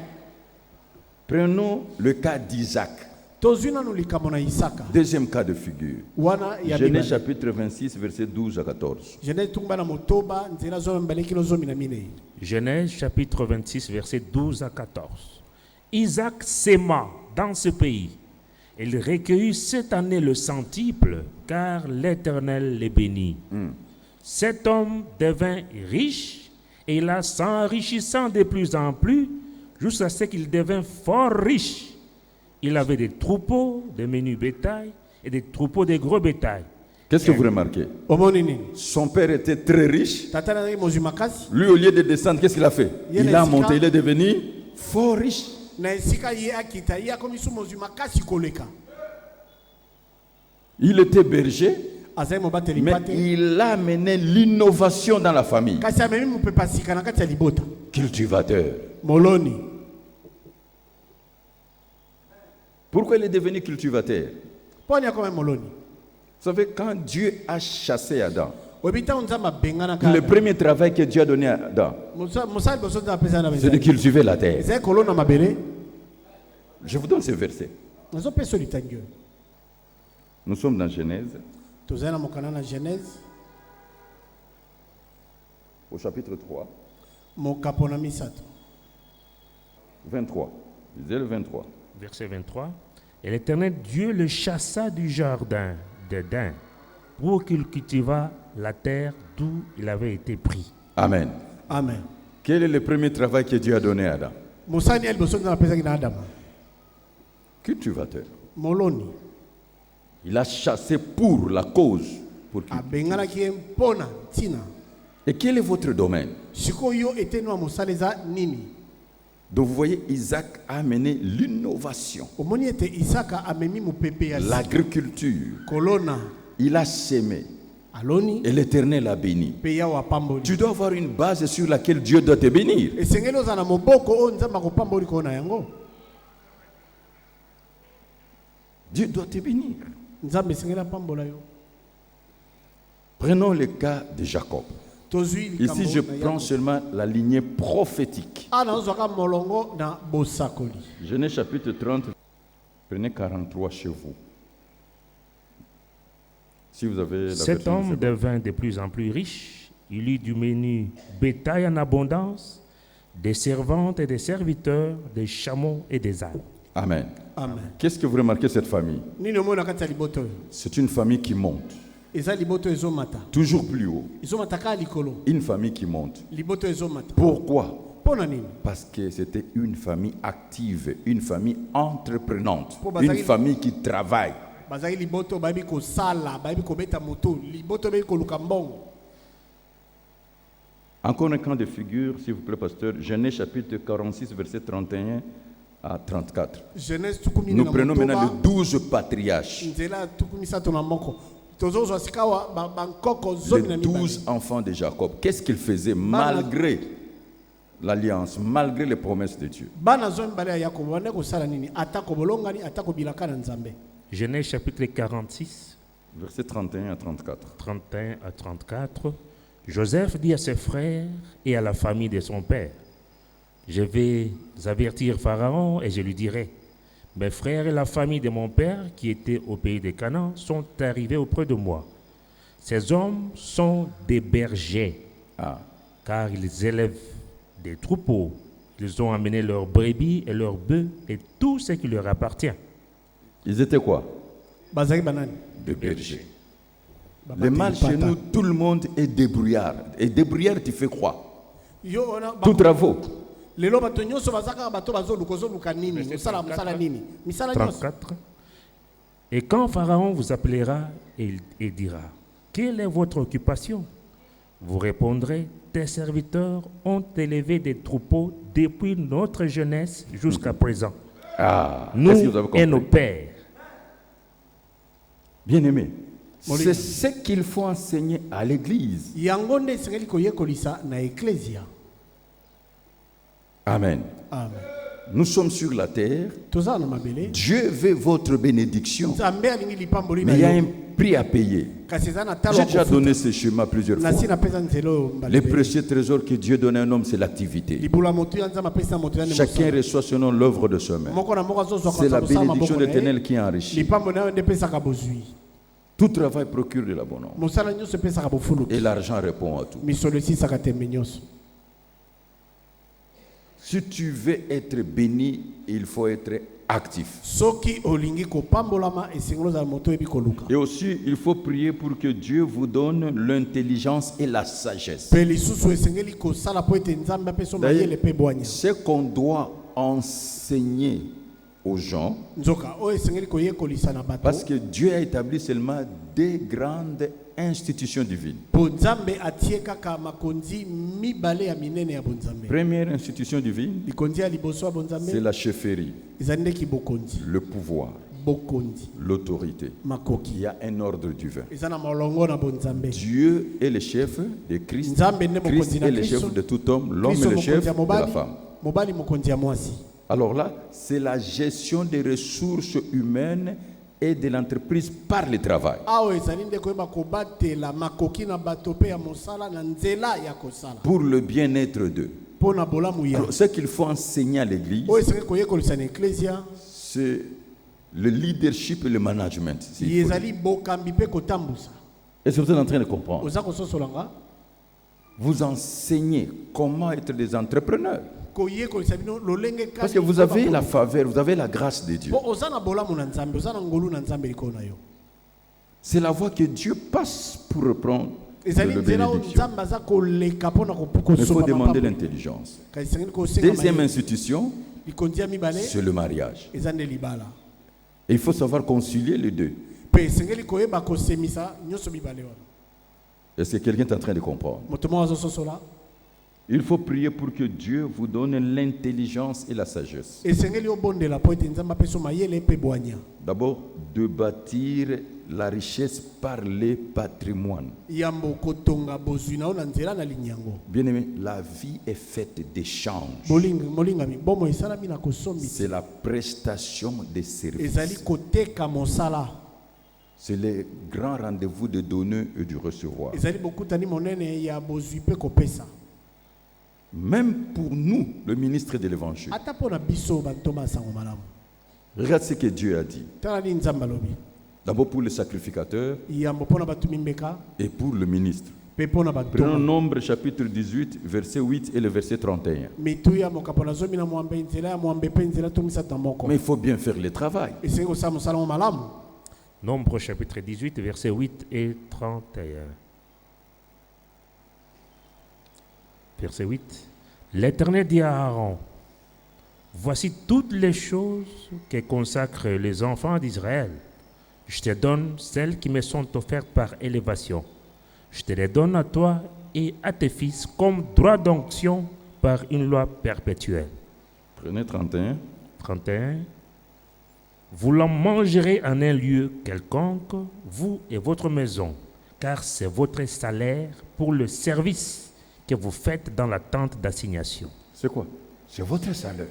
Prenons le cas d'Isaac. Tozuna no likambo na Isaka. Deuxième cas de figure. Wana ya Genèse Biblia. chapitre 26, versets 12 à 14. Genèse tumba na motoba nzela zo mbele kilo zo minamine. Genèse chapitre 26, versets 12 à 14. Isaac s'aima dans ce pays. Il recueillit cette année le centuple, car l'Éternel les bénit. Cet homme devint riche, et là, s'enrichissant de plus en plus, jusqu'à ce qu'il devint fort riche. Il avait des troupeaux de menus bétail et des troupeaux de gros bétail. Qu'est-ce que vous remarquez? Omoni nini? Son père était très riche. Tata na ngai mozwi makasi. Lui, au lieu de descendre, qu'est-ce qu'il a fait? Il Il a a monté, esika. il est devenu fort riche. Na esika ye akita ye akomi su mozwi makasi koleka. Il était berger, Azali mobateli mais mpate. il a amené l'innovation dans la famille. Kasi amemi mopepa sika na kati ya libota. Cultivateur. Moloni. Pourquoi il est devenu cultivateur? Poni akoma moloni. Vous savez, quand Dieu a chassé Adam, Obita Nzamba bengana le ka. premier travail que Dieu a donné à Adam, Mosali boso za pesa na c'est de bezali. cultiver la terre. Ezali kolona mabele. Je vous donne ce verset. Nazo peso litangio. Nous sommes dans Genèse, Tozali na mokana na Genèse. au chapitre 3, Mokapo na misato. 23. Lisez le 23. Verset 23. Et l'Éternel Dieu le chassa du jardin d'Éden pour qu'il cultivât la terre d'où il avait été pris. Amen. Amen. Quel est le premier travail que Dieu a donné à Adam? Mosani el boso na pesa na Adam. Cultivateur. Moloni. Il a chassé pour la cause. Pour qu'il- Abengana ki mpona tina. Et quel est votre domaine? Sikoyo etenwa mosaleza nini? Donc vous voyez, Isaac a amené l'innovation, Omoni ete Isaka amemi mopepe ya sika. l'agriculture. Kolona. Il a sémé Aloni. et l'Éternel a béni. Pe ya wapamboli. Tu dois avoir une base sur laquelle Dieu doit te bénir. Esengeli oza na moboko o nzamba kopamboli ko na yango. Dieu doit te bénir. Nzambe esengeli apambola yo. Prenons le cas de Jacob. Tozwi likambo Ici, je na prends yango. seulement la lignée prophétique. Ana ozwaka molongo na bosakoli. Genèse chapitre 30, prenez 43 chez vous. Si vous avez la Cet version homme de devint de plus en plus riche. Il eut du menu bétail en abondance, des servantes et des serviteurs, des chameaux et des ânes. Amen. Amen. Qu'est-ce que vous remarquez cette famille? Nini omona kati ya liboto oyo? C'est une famille qui monte, Eza liboto ezomata. toujours plus haut. Ezomata ka likolo. Une famille qui monte. Liboto ezomata. Pourquoi? Pona nini? Parce que c'était une famille active, une famille entreprenante, Pour bazali- une famille qui travaille. Bazali liboto bayebi kosala, bayebi kobeta moto. Liboto bayebi koluka mbongo. Encore un camp de figure, s'il vous plaît, pasteur. Genèse chapitre 46, verset 31 à 34. Genèse tukumi Nous na prenons maintenant motoba. les 12 patriarches, Nzela tukumi sato na moko. Tozozwa sika wa bankoko zomi na les mibale. 12 enfants de Jacob. Qu'est-ce qu'ils faisaient malgré l'alliance, malgré les promesses de Dieu? Bana zomi mibale ya Yakobo bande kosala nini? Atako bolongani, atako bilaka na Nzambe. Genèse chapitre 46, Versets 31 à 34. 31 à 34, Joseph dit à ses frères et à la famille de son père, je vais avertir Pharaon et je lui dirai, mes frères et la famille de mon père qui étaient au pays de Canaan sont arrivés auprès de moi. Ces hommes sont des bergers, Ah, car ils élèvent des troupeaux. Ils ont amené leurs brebis et leurs bœufs et tout ce qui leur appartient. ils étaient quoi? bazali banani Des bergers. Ba- Le mal bateli chez pata. nous, tout le monde est débrouillard. Et débrouillard, tu fais quoi? Yo, ona- Tout travaux. lelo bato nyonso baza kaka bato bazoluka nini Verset osala 34. mosala nini misala nyonso 34. Et quand Pharaon vous appellera et dira, quelle est votre occupation? Vous répondrez, tes serviteurs ont élevé des troupeaux depuis notre jeunesse jusqu'à présent. Ah, Nous est-ce que vous avez compris? et nos pères. Bien-aimés, Molina. c'est ce qu'il faut enseigner à l'église. yango nde esengeli koyekolisa na eklesia. Amen. Amen. Nous sommes sur la terre. tozala na mabele Dieu veut votre bénédiction. nzambe alingi lipamboli na Mais il y a yo un prix à payer. kasi eza na talo J'ai ya déjà kofuta. donné ce schéma plusieurs fois. nasi napesa nzela oyo Les mbalibele. précieux trésors que Dieu donne à un homme, c'est l'activité. libula motu ya nzambe apesi na moto ya nde Chacun mosala. reçoit selon l'œuvre de sa main. moko na moko azozwa C'est la kosala bénédiction maboko na d'éternel ye qui enrichit. lipambo na yo nde epesaka bozwi Tout travail procure de l'abondance. mosala nyonso epesaka Et bofuluki l'argent répond à tout. misolo esisaka tembe nyonso. Si tu veux être béni, il faut être actif. soki olingi kopambolama esengeli ozala moto oyebi koluka Et aussi, il faut prier pour que Dieu vous donne l'intelligence et la sagesse. mpe lisusu esengeli kosala mpo ete nzambe apeso mayele mpe bwanya Ce qu'on doit enseigner aux gens, nzoka oyo esengeli koyekolisa na bato parce que Dieu a établi seulement des grandes institutions divines. mpo nzambe atie kaka makonzi mibale ya minene ya bonzambe. Première institution divine, likonzi ya liboso ya c'est bonzambe la chefferie, ezali ndeki bokonzi le pouvoir, bokonzi l'autorité. Il makoki y a un ordre divin. eza na molongo na bonzambe. Dieu est le chef de Christ. nzambe nde Christ mokonzi na est le chef kristo de tout homme. L'homme Kristo est le chef mokonzi ya de la mobali femme. mobali mokonzi ya mwasi. Alors là, c'est la gestion des ressources humaines et de l'entreprise par le travail. awa ezali nde koyeba kobatela makoki na bato mpe ya mosala na nzela ya kosala Pour le bien-être d'eux. mpo na bolamu ya Alors, ce qu'il faut enseigner à l'église, oyo esengeli koyekolisa na eklesia c'est le leadership et le management. s'il faut ezali bokambi mpe kotambusa. Est-ce que vous êtes en train de comprendre? oza kososolanga Vous enseignez comment être des entrepreneurs. koyekolisa bino lolenge Parce que vous avez la faveur, vous avez la grâce de Dieu. po oza na bolamu na nzambe oza na ngolu na nzambe likolo na yo. C'est la voie que Dieu passe pour reprendre ezali le nzela oyo bénédiction. nzambe aza koleka mpo na Mais il faut kosoba demander makambo. l'intelligence. kasi esengeli kosenga Deuxième mayele. institution, likonzi ya mibale c'est le mariage. eza nde libala Et il faut savoir concilier les deux. mpe esengeli koyeba kosemisa nyonso mibale wana. Est-ce que quelqu'un est en train de comprendre? moto moko azososola Il faut prier pour que Dieu vous donne l'intelligence et la sagesse. esengeli obondela mpo ete nzambe apeso mayele mpe bwanya. D'abord, de bâtir la richesse par les patrimoines. yambo kotonga bozwi na yo na nzela na linyango. Bien-aimé, la vie est faite d'échanges. molingami bomo esalami na kosombisa C'est la prestation des ezali services. koteka mosala C'est le grand rendez-vous de donner et du recevoir. ezali bokutani monene ya bozwi mpe kopesa. Même pour nous, le ministre de l'Évangile. ata mpo na biso bantoma ya sango malamu Regarde ce que Dieu a dit. tala nini nzambe alobi. D'abord pour le sacrificateur yambo mpo na batumi mbeka et pour le ministre. mpe mpo na Prenons bantoma. Nombre chapitre 18, verset 8 et le verset 31. mitu ya mokapo na zomi na mwambe nzela ya mwambe mpe nzela to misato na moko Mais il faut bien faire le travail. esengi kosala mosala mo malamu. Nombre chapitre 18, versets 8 et 31. Verset 8. L'Éternel dit à Aaron, voici toutes les choses que consacrent les enfants d'Israël. Je te donne celles qui me sont offertes par élévation. Je te les donne à toi et à tes fils comme droit d'onction par une loi perpétuelle. Prenez 31. 31. Vous l'en mangerez en un lieu quelconque, vous et votre maison, car c'est votre salaire pour le service que vous faites dans la tente d'assignation. C'est quoi? C'est votre salaire.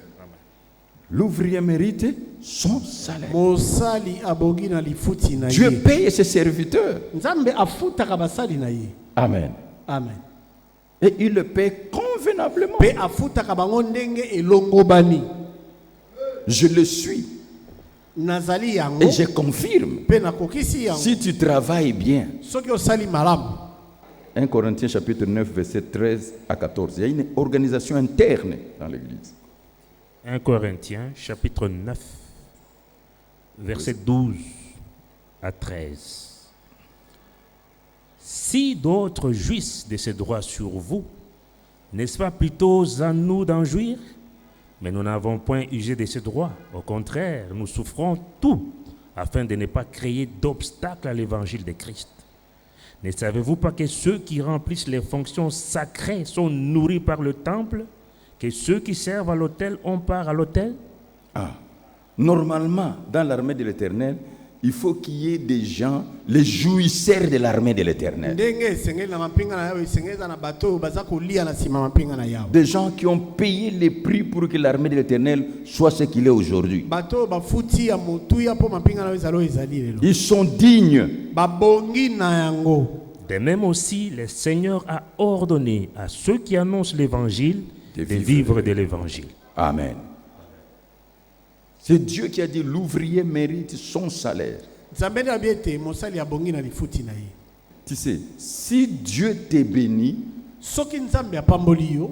L'ouvrier mérite son salaire. mosali abongi na lifuti na Dieu ye. paye ses serviteurs. Nzambe afutaka basali na ye. Amen. Amen. Et il le paye convenablement. Pe afutaka bango ndenge elongobani. Je le suis Nazali yango. et je confirme. Pe nakokisi yango. Si tu travailles bien, Soki osali malamu. 1 Corinthiens chapitre 9, verset 13 à 14. Il y a une organisation interne dans l'Église. 1 Corinthiens, chapitre 9, versets 12 à 13. Si d'autres jouissent de ces droits sur vous, n'est-ce pas plutôt à nous d'en jouir? Mais nous n'avons point usé de ces droits. Au contraire, nous souffrons tout afin de ne pas créer d'obstacles à l'évangile de Christ. Ne savez-vous pas que ceux qui remplissent les fonctions sacrées sont nourris par le temple, que ceux qui servent à l'autel ont part à l'autel? Normalement, dans l'armée de l'Éternel, il faut qu'il y ait des gens, les jouisseurs de l'armée de l'Éternel. Des gens qui ont payé les prix pour que l'armée de l'Éternel soit ce qu'il est aujourd'hui. Ils sont dignes. De même aussi, le Seigneur a ordonné à ceux qui annoncent l'Évangile de vivre de l'Évangile. Amen. C'est Dieu qui a dit l'ouvrier mérite son salaire. Tu sais, si Dieu te bénit,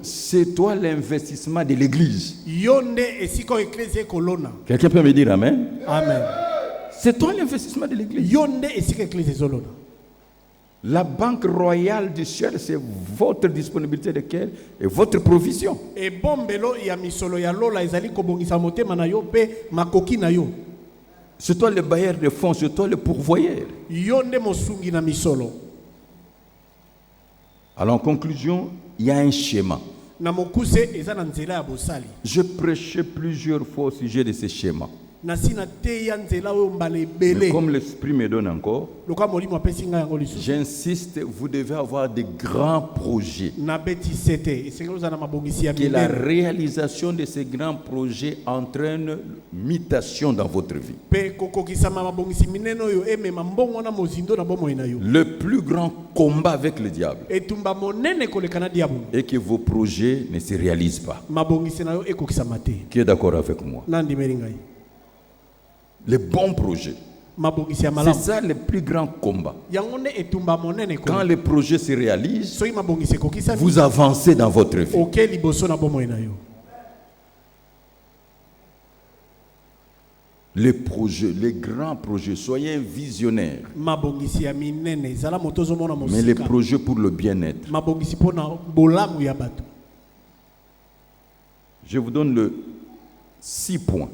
c'est toi l'investissement de l'Église. Quelqu'un peut me dire Amen? Amen. C'est toi l'investissement de l'Église. La banque royale du ciel, c'est votre disponibilité de quelle et votre provision. C'est toi le bailleur de fonds, c'est toi le pourvoyeur. Alors en conclusion, il y a un schéma. Je prêchais plusieurs fois au sujet de ce schéma. Mais comme l'Esprit me donne encore, j'insiste, vous devez avoir des grands projets. Que la réalisation de ces grands projets entraîne mutation dans votre vie. Le plus grand combat avec le diable est que vos projets ne se réalisent pas. Qui est d'accord avec moi? Les bons projets. C'est ça le plus grand combat. Quand les projets se réalisent, vous avancez dans votre vie. Les projets, les grands projets, soyez visionnaires. Mais les projets pour le bien-être. Je vous donne le 6 points.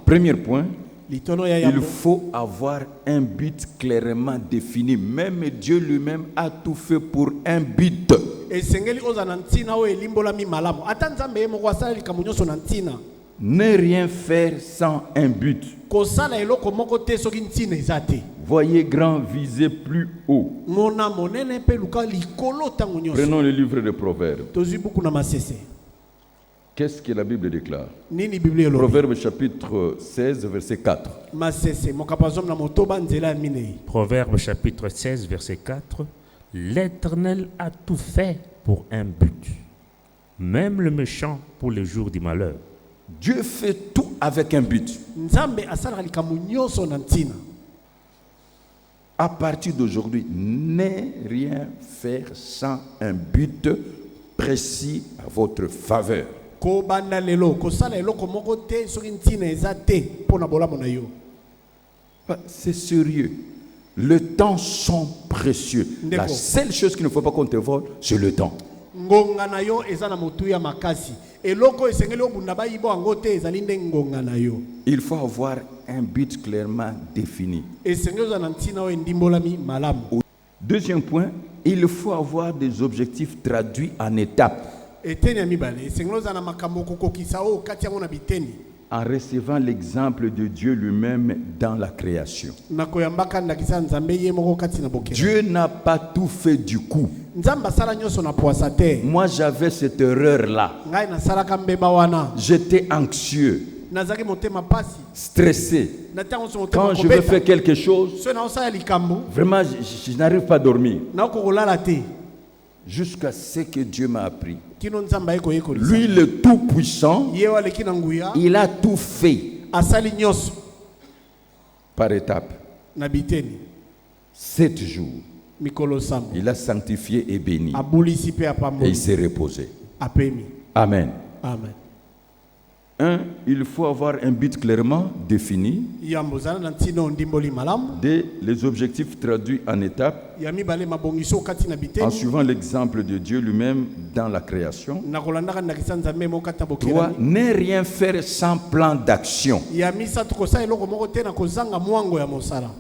Premier point, il faut avoir un but clairement défini. Même Dieu lui-même a tout fait pour un but. Ne rien faire sans un but. Voyez grand, visez plus haut. Prenons le livre de Proverbes. Qu'est-ce que la Bible déclare? Proverbe chapitre 16, verset 4. Proverbe chapitre 16, verset 4. L'Éternel a tout fait pour un but, même le méchant pour le jour du malheur. Dieu fait tout avec un but. À partir d'aujourd'hui, ne rien faire sans un but précis à votre faveur. C'est sérieux. Le temps sont précieux. La seule chose qu'il ne faut pas qu'on te vole, c'est le temps. Il faut avoir un but clairement défini. Deuxième point, il faut avoir des objectifs traduits en étapes. en recevant l'exemple de Dieu lui-même dans la création. nakoyambaka ndakisa nzambe ye moko kati na bokelo. Dieu n'a pas tout fait du coup. Nzambe asala nyonso na poasa te. Moi, j'avais cette erreur-là. Ngai nasalaka mbeba wana. J'étais anxieux, Nazaki motema pasi. stressé. Na tango so motema Quand je veux faire quelque chose, so na osala likambo. vraiment, je n'arrive pas à dormir. Na kokolala te. Jusqu'à ce que Dieu m'a appris. Kino nzambe ayeko yeko. Lui, le Tout-Puissant, Ye wale kina nguya. il a tout fait Asali nyonso par étapes. na biteni. 7 jours, Mikolo sambo. il a sanctifié et béni. Abulisi pe Et apambo. il s'est reposé. Apemi. Amen. Amen. 1. Il faut avoir un but clairement défini. Yambo zana na ntino ndimboli malamu. 2. Les objectifs traduits en étapes Ya mibale mabongiso kati na en biteni. suivant l'exemple de Dieu lui-même dans la création. Na kolandaka ndakisa nzambe mo kati na 3. bokela. Ne rien faire sans plan d'action. Ya misa tukosa eloko moko te na kozanga mwango ya mosala.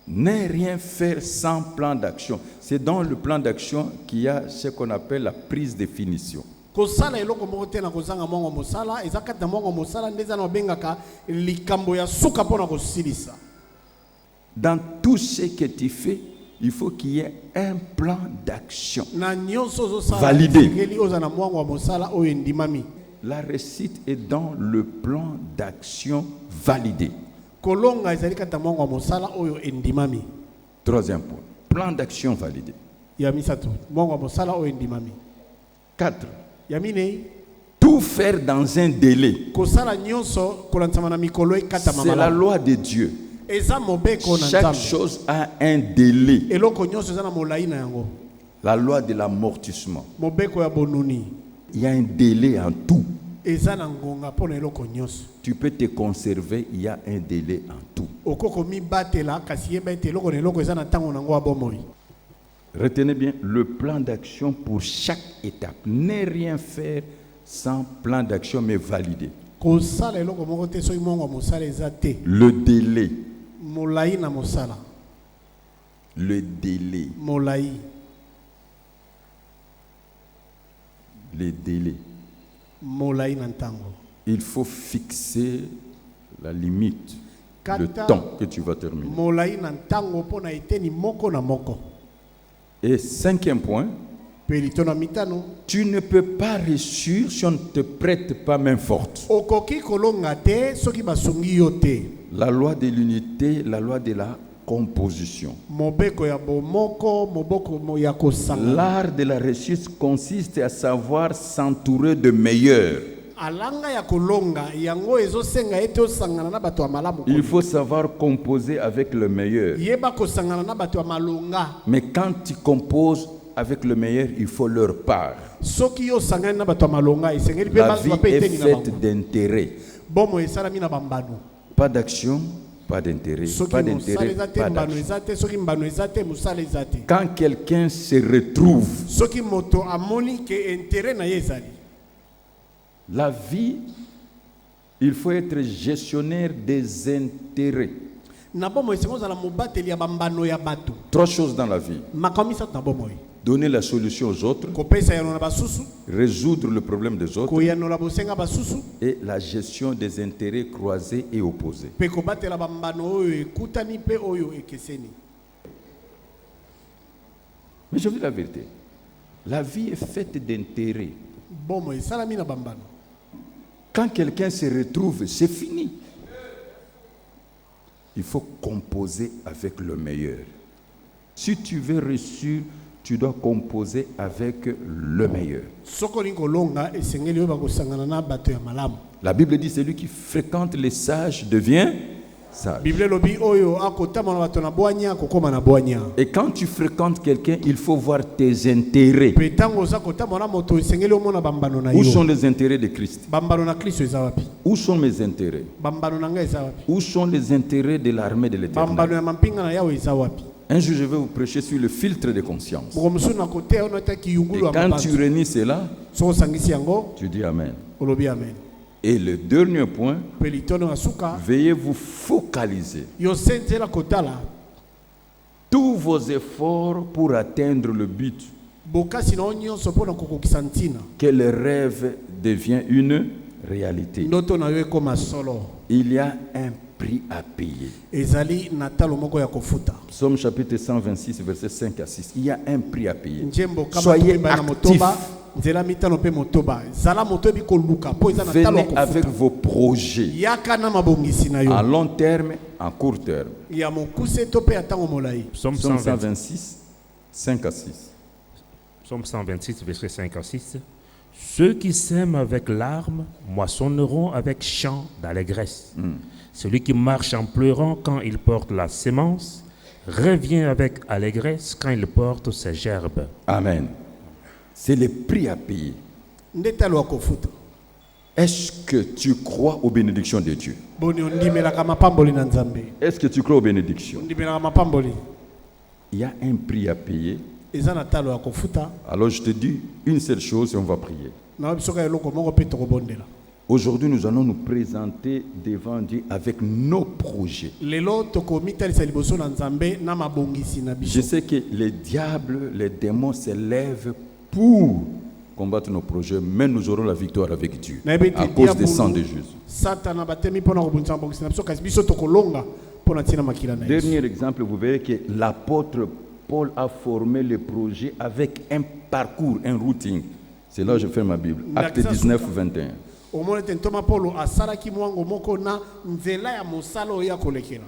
Ne rien faire sans plan d'action. C'est dans le plan d'action qu'il y a ce qu'on appelle la prise de finition. Kosala eloko moko te na kozanga mwango ya mosala, eza kati na mwango ya mosala ndeza na bengaka likambo ya suka pona kosilisa. Dans tout ce que tu fais, il faut qu'il y ait un plan d'action. Na nyonso ozosala Validé. ngeli oza na mwango ya mosala oyo endimami. La réussite est dans le plan d'action validé. Kolonga ezali kati na mwango ya mosala oyo endimami. 3e point. Plan d'action validé. Ya misato, mwango ya mosala oyo endimami. 4. Ya minei, Tout faire dans un délai. kosala nyonso kolansama na mikolo ekata C'est la mamala. loi de Dieu. Eza mobeko na Chaque nzambe. chose a un délai. Eloko nyonso eza na molai na yango. La loi de l'amortissement. Mobeko ya bonuni. Il y a un délai en tout. Eza na ngonga pona eloko nyonso. Tu peux te conserver, il y a un délai en tout. Okoko mibatela kasi yeba ete eloko na eloko eza na ntango nango ya bomoi. Retenez bien le plan d'action pour chaque étape. Ne rien faire sans plan d'action, mais validé. Kosala eloko moko te soki mwango ya mosala eza te. Le délai. Molai na mosala. Le délai. Molai. Le délai. Molai na ntango. Il faut fixer la limite, le Kata temps que tu vas terminer. molai na ntango pona eteni moko na moko. Et 5e point, Pelito na mitano. tu ne peux pas réussir si on ne te prête pas main forte. Okoki kolonga te soki basungi yo te. La loi de l'unité, la loi de la composition. Mobeko ya bomoko, moboko ya kosanga. L'art de la réussite consiste à savoir s'entourer de meilleurs. Alanga ya kolonga yango ezosenga ete osangana na bato ya malamu. Il faut savoir composer avec le meilleur. Yeba kosangana na bato ya malonga. Mais quand tu composes avec le meilleur, il faut leur part. Soki yo sangana na bato ya malonga esengeli pe La bato vie ba pe est eteni na faite bango. d'intérêt. Bomo esalami na bambano. Pas d'action, pas d'intérêt. Soki Pas mosala d'intérêt, eza te pas mbano d'action. eza te soki mbano eza te mosala eza te. Quand quelqu'un se retrouve, Soki moto amoni ke intérêt na ye ezali. la vie, il faut être gestionnaire des intérêts. Na bomo esengo zala mobateli ya bambano ya bato. 3 choses dans la vie. Makamisa na bomo. Donner la solution aux autres, Kopesa yano na basusu, résoudre le problème des autres koyano la bosenga basusu, et la gestion des intérêts croisés et opposés. pe kobatela bambano oyo ekutani pe oyo ekeseni. Mais je vous dis la vérité. La vie est faite d'intérêts. Bomo esalami na bambano. Quand quelqu'un se retrouve, c'est fini. Il faut composer avec le meilleur. Si tu veux réussir, tu dois composer avec le meilleur. Soko lingo longa esengeli oyo bakosangana na bato ya malamu. La Bible dit celui qui fréquente les sages devient sage. Bible lobi oyo akotama na bato na bwanya kokoma na bwanya. Et quand tu fréquentes quelqu'un, il faut voir tes intérêts. Pe tango za kotama na moto esengeli omona bambano na Où sont yo. les intérêts de Christ? Bambano na Kristo eza wapi? Où sont mes intérêts? Bambano na ngai eza wapi? Où sont les intérêts de l'armée de l'Éternel? Bambano ya mampinga na yawe eza wapi? Un jour, je vais vous prêcher sur le filtre de conscience. Moko musu na kote ono ta Et kiyungulu ya quand tu mabanzo. réunis cela, Soko sangisi yango, tu dis Amen. olobi amen. Et le dernier point, Pe litono na suka, veuillez vous focaliser yo senzela kotala. tous vos efforts pour atteindre le but. Bokasi na onyo sopo na kokokisa ntina. Que le rêve devient une réalité. ndoto na yo ekoma solo. Il y a un prix à payer. Ezali na talo moko ya kofuta. Psaume chapitre 126, versets 5 à 6. Il y a un prix à payer. Njembo kama Soyez toyeba na actifs. motoba, nzela mitano pe motoba. Zala moto ebi koluka po eza na talo Venez ya avec kofuta. vos projets Yaka na mabongisi na yo. à long terme, en court terme. Ya mokuse to pe atango molai. Psaume Psaume 126, 126, 5 à 6. Psaume 126, versets 5 à 6. Ceux qui sèment avec larmes moissonneront avec chant d'allégresse. Celui qui marche en pleurant quand il porte la sémence revient avec allégresse quand il porte ses gerbes. Amen. C'est le prix à payer. Nde talo ya kofuta. Est-ce que tu crois aux bénédictions de Dieu? Boni ondimelaka mapamboli na Nzambe. Est-ce que tu crois aux bénédictions? Ondimelaka mapamboli. Il y a un prix à payer. Eza na talo ya kofuta. Alors je te dis une seule chose et on va prier. Na bisoka eloko moko pe tokobondela. Aujourd'hui, nous allons nous présenter devant Dieu avec nos projets. Lelo tokomitalisa liboso na Nzambe na mabongisi na Je biso. sais que les diables, les démons se lèvent pour combattre nos projets, mais nous aurons la victoire avec Dieu à cause du sang de Jésus. Satana batemi pona kobundisa mabongisi na biso kasi biso tokolonga pona tina makila na Yesu. Dernier exemple, vous verrez que l'apôtre Paul a formé le projet avec un parcours, un routing. C'est là que je fais ma Bible. Acte 19, 21. Omona te ntoma Paulo asalaki mwango moko na nzela ya mosala oyo ya kolekela.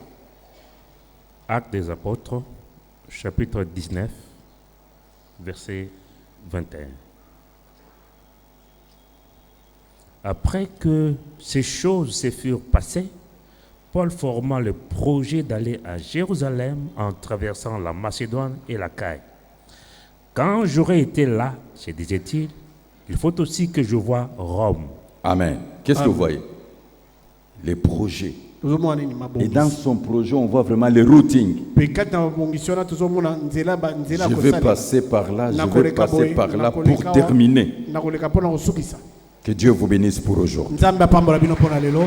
Actes des apôtres, chapitre 19, verset 21. Après que ces choses se furent passées, Paul forma le projet d'aller à Jérusalem en traversant la Macédoine et la Caille. Quand j'aurai été là, se disait-il, il faut aussi que je voie Rome. Amen. Qu'est-ce que vous voyez? Les projets. Tozomona nini Et dans mabongisi. son projet, on voit vraiment les routings. Pe kati na mabongisi wana tozomona nzela nzela Je vais kosala. passer par là, je vais Nakoleka passer boye, par là nakoleka pour wa, terminer. nakoleka pona kosukisa. Que Dieu vous bénisse pour aujourd'hui. Nzambe apambola bino pona lelo.